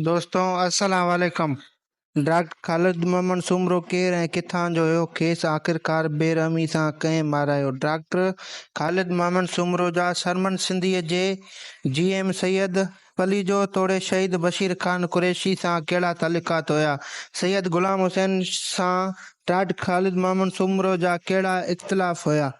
दोस्तों अस्सलाम वालेकुम। डॉक्टर ख़ालिद मोहम्मद सुमरो केरु ऐं किथां जो हुयो, खेसि आख़िरकार बेरहमी सां कंहिं मारायो? डॉक्टर ख़ालिद मोहम्मद सुमरो जा सरमन सिंधीअ जे GM सैयद पलीजो तोड़े शहीद बशीर ख़ान कुरैशी सां कहिड़ा तालुकात हुया? सैयद ग़ुलाम हुसैन सां डॉक्टर ख़ालिद मोहम्मद सुमरो जा कहिड़ा इख़्तिलाफ़ हुया?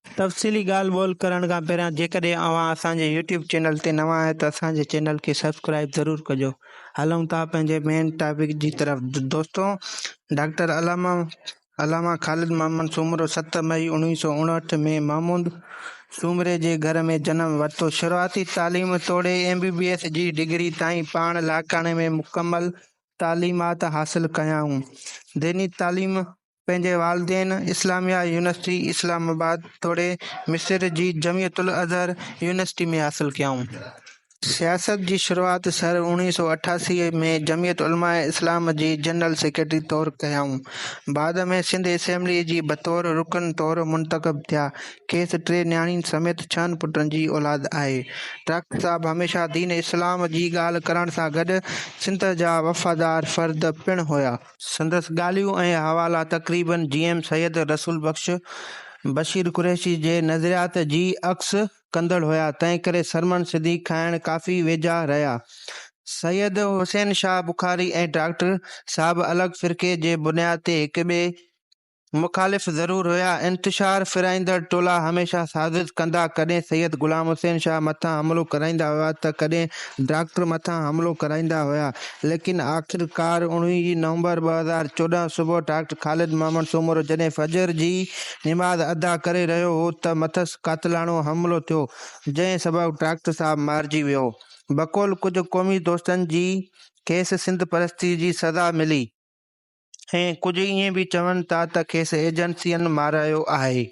तफ़सीली ॻाल्हि ॿोल करण खां पहिरियां जेकॾहिं अव्हां असांजे यूट्यूब चैनल ते नवां आहियो त असांजे चैनल खे सब्सक्राइब ज़रूरु कजो। हलूं था पंहिंजे मेन टॉपिक जी तरफ़। दोस्तों, डॉक्टर अलामा ख़ालिद मोहम्मद सुमरो 7 मई 1959 में महमूद सुमरे जे घर में जनम वरितो। शुरूआती तालीम तोड़े MBBS जी डिग्री ताईं पाण लाड़काने में मुकमल तालीमात हासिल कयाऊं। दीनी तालीम पंहिंजे वालिदैन इस्लामिया यूनिवर्सिटी इस्लामाबाद तोड़े मिस्र जी जमियतुल अज़हर यूनिवर्सिटी में हासिल कयाऊं। सियासत जी शुरूआत सन 1988 में जमियत उलमाए इस्लाम जी जनरल सेक्रेटरी तौरु कयाऊं। बाद में सिंध असेंबली जी बतौर रुकन तौरु मुंतख़ब थिया। खेसि 3 नियाणियुनि समेत 6 पुटनि जी औलाद आहे। डॉक्टर साहब हमेशा दीन इस्लाम जी ॻाल्हि करण सां गॾु सिंध जा वफ़ादार फ़र्द पिणु हुया। संदसि ॻाल्हियूं ऐं हवाला तक़रीबन GM सैयद रसूल बख्श बशीर कुरैशी जे नज़रियात जी अक्स कंदड़ हुया, तंहिं करे सरमन सिंधी खाइण काफ़ी वेझा रहिया। सैयद हुसैन शाह बुखारी ऐं डॉक्टर साहब अलॻि फ़िरक़े जे बुनियाद ते हिक ॿिए मुख़ालिफ़ ज़रूर हुया। इंतिशार फिराईंदड़ टोला हमेशा साज़िश कंदा, कॾहिं सैयद ग़ुलाम हुसैन शाह मथां हमिलो कराईंदा हुआ त कॾहिं डॉक्टर मथां हमिलो कराईंदा हुआ। लेकिन आख़िरकार 19 नवंबर 2014 सुबुह डॉक्टर ख़ालिद मोहम्मद सुमरो जॾहिं फजर जी निमाज़ अदा करे रहियो हो त मथसि कातिलाणो हमिलो थियो, जंहिं सबबि डॉक्टर साहब मारिजी वियो। बक़ौल कुझु क़ौमी दोस्तनि जी खेसि सिंध परस्ती जी सज़ा मिली ऐं कुझु इएं बि चवनि था त खेसि एजेंसियुनि मारायो आहे।